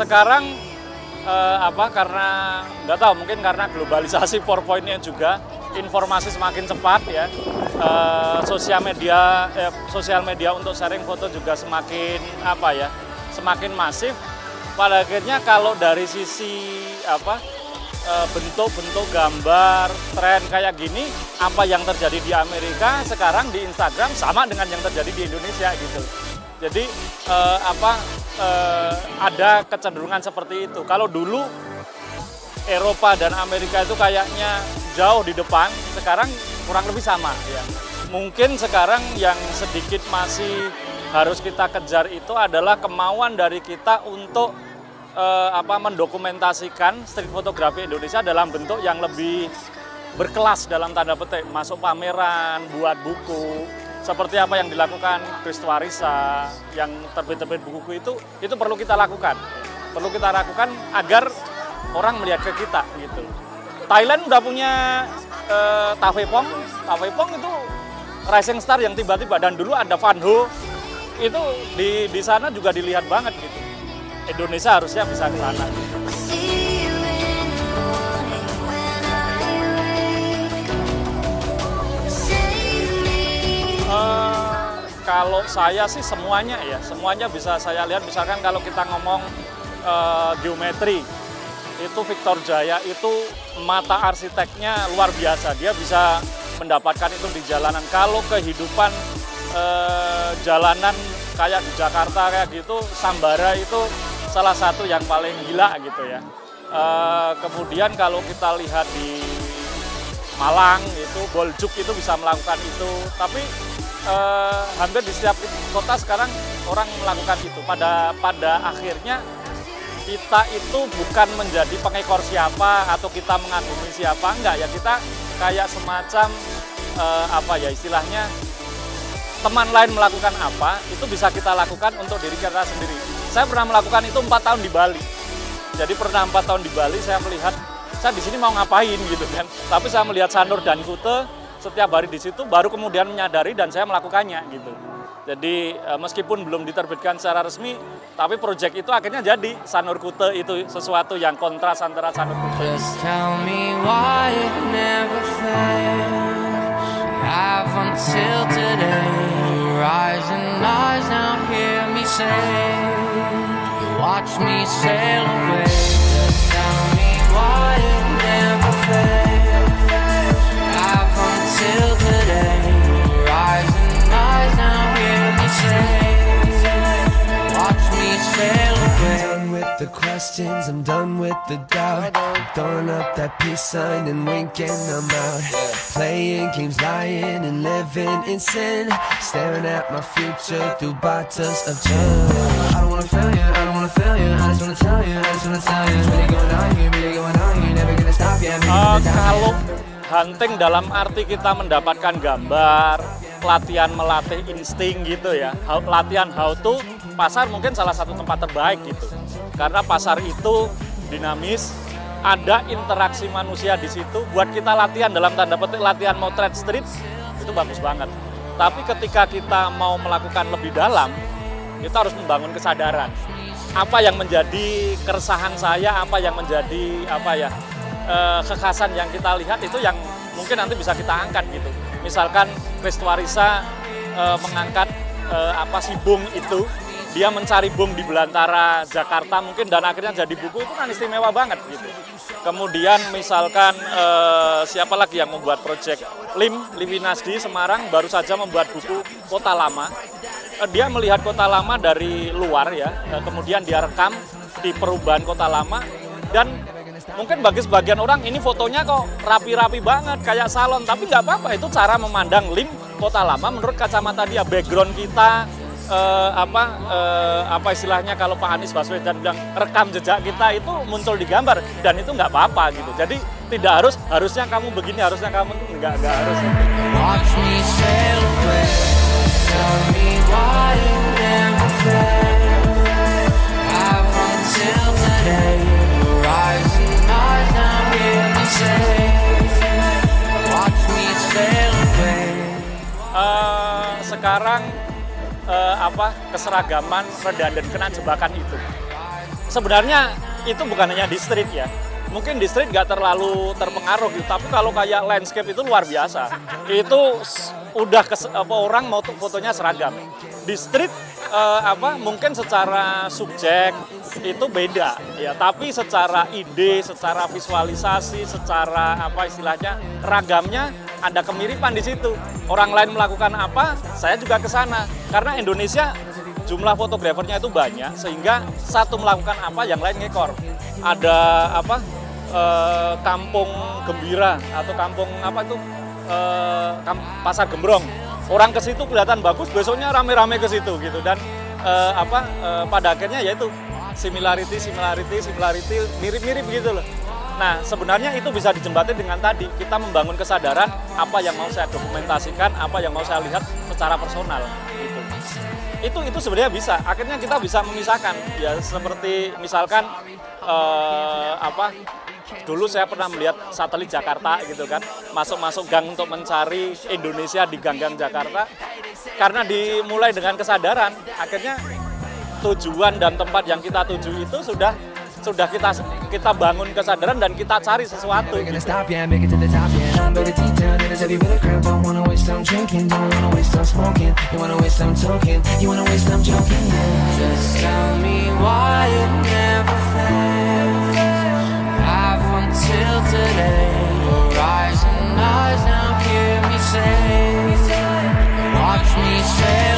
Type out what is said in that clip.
Sekarang karena nggak tahu, mungkin karena globalisasi 4.0 juga, informasi semakin cepat ya. Sosial media untuk sharing foto juga semakin masif. Pada akhirnya kalau dari sisi bentuk-bentuk gambar, tren kayak gini, apa yang terjadi di Amerika sekarang di Instagram sama dengan yang terjadi di Indonesia gitu. Jadi ada kecenderungan seperti itu. Kalau dulu Eropa dan Amerika itu kayaknya jauh di depan, sekarang kurang lebih sama ya. Mungkin sekarang yang sedikit masih harus kita kejar itu adalah kemauan dari kita untuk mendokumentasikan street fotografi Indonesia dalam bentuk yang lebih berkelas dalam tanda petik, masuk pameran, buat buku. Seperti apa yang dilakukan Christwarisa, yang terbit-terbit buku itu perlu kita lakukan. Perlu kita lakukan agar orang melihat ke kita gitu. Thailand udah punya Tavepong itu rising star yang tiba-tiba, dan dulu ada Van Ho, itu di sana juga dilihat banget gitu. Indonesia harusnya bisa ke sana. Kalau saya sih semuanya bisa saya lihat. Misalkan kalau kita ngomong geometri, itu Victor Jaya itu mata arsiteknya luar biasa. Dia bisa mendapatkan itu di jalanan. Kalau kehidupan jalanan kayak di Jakarta kayak gitu, Sambara itu salah satu yang paling gila gitu ya. Kemudian kalau kita lihat di Malang itu, Boljuk itu bisa melakukan itu. Tapi hampir di setiap kota sekarang orang melakukan itu. Pada akhirnya kita itu bukan menjadi pengekor siapa atau kita mengagumi siapa, enggak ya. Kita kayak semacam istilahnya, teman lain melakukan apa, itu bisa kita lakukan untuk diri kita sendiri. Saya pernah melakukan itu 4 tahun di Bali. Jadi pernah 4 tahun di Bali, saya melihat, saya di sini mau ngapain gitu kan. Tapi saya melihat Sanur dan Kuta setiap hari di situ, baru kemudian menyadari dan saya melakukannya gitu. Jadi meskipun belum diterbitkan secara resmi, tapi proyek itu akhirnya jadi. Sanur Kuta itu sesuatu yang kontras antara Sanur Kuta. Just tell me why it never fails. Have until today, rise and rise now, hear me say, watch me sail away. Just tell me why it never fails. Have until today, rise and rise now, hear me say, watch me sail away. I'm done with the questions, I'm done with the doubt. I'm throwing up that peace sign and winking, I'm out. Playing games, lying and living in sin, staring at my future through bottles of gin. I don't wanna fail you, I don't wanna fail you, I just wanna tell you, I just wanna tell you, it's really going on here, really going on here, never gonna stop you. Kalau hunting dalam arti kita mendapatkan gambar, latihan melatih insting gitu ya, latihan how to, pasar mungkin salah satu tempat terbaik gitu. Karena pasar itu dinamis, ada interaksi manusia di situ, buat kita latihan dalam tanda petik, latihan motret street, itu bagus banget. Tapi ketika kita mau melakukan lebih dalam, kita harus membangun kesadaran. Apa yang menjadi keresahan saya, apa yang menjadi kekhasan yang kita lihat, itu yang mungkin nanti bisa kita angkat gitu. Misalkan Christwarisa mengangkat si bung itu, dia mencari bung di belantara Jakarta mungkin, dan akhirnya jadi buku, itu kan istimewa banget gitu. Kemudian misalkan siapa lagi yang membuat proyek, Livi Nasdi Semarang baru saja membuat buku Kota Lama. Dia melihat Kota Lama dari luar ya, kemudian dia rekam di perubahan Kota Lama, dan mungkin bagi sebagian orang ini fotonya kok rapi-rapi banget kayak salon, tapi nggak apa-apa, itu cara memandang Kota Lama menurut kacamata dia. Background kita, istilahnya kalau Pak Anies Baswedan bilang rekam jejak kita itu muncul di gambar, dan itu nggak apa-apa gitu. Jadi tidak harusnya kamu begini, harusnya kamu nggak harus. Watch me sail away. Tell me why it never fails. Have until today, rise and rise now, hear me say, watch me sail away. Sekarang keseragaman redundant, kena jebakan itu. sebenarnya itu bukan hanya di street ya. Mungkin di street nggak terlalu terpengaruh gitu, tapi kalau kayak landscape itu luar biasa. Itu udah orang mau fotonya seragam. Di street mungkin secara subjek itu beda ya, tapi secara ide, secara visualisasi, secara istilahnya ragamnya ada kemiripan di situ. Orang lain melakukan apa, saya juga ke sana. Karena Indonesia jumlah fotografernya itu banyak, sehingga satu melakukan apa, yang lain ngekor. Ada kampung gembira atau kampung pasar gembrong. Orang ke situ kelihatan bagus, besoknya rame-rame ke situ gitu. Dan pada akhirnya yaitu similarity, mirip-mirip gitu loh. Nah, sebenarnya itu bisa dijembatani dengan tadi, kita membangun kesadaran apa yang mau saya dokumentasikan, apa yang mau saya lihat secara personal gitu. Itu sebenarnya bisa. Akhirnya kita bisa memisahkan ya, seperti misalkan dulu saya pernah melihat satelit Jakarta gitu kan, masuk gang untuk mencari Indonesia di gang-gang Jakarta. Karena dimulai dengan kesadaran, akhirnya tujuan dan tempat yang kita tuju itu sudah kita bangun kesadaran dan kita cari sesuatu. Gitu. Till today, rise and rise now, hear me say, watch me sail.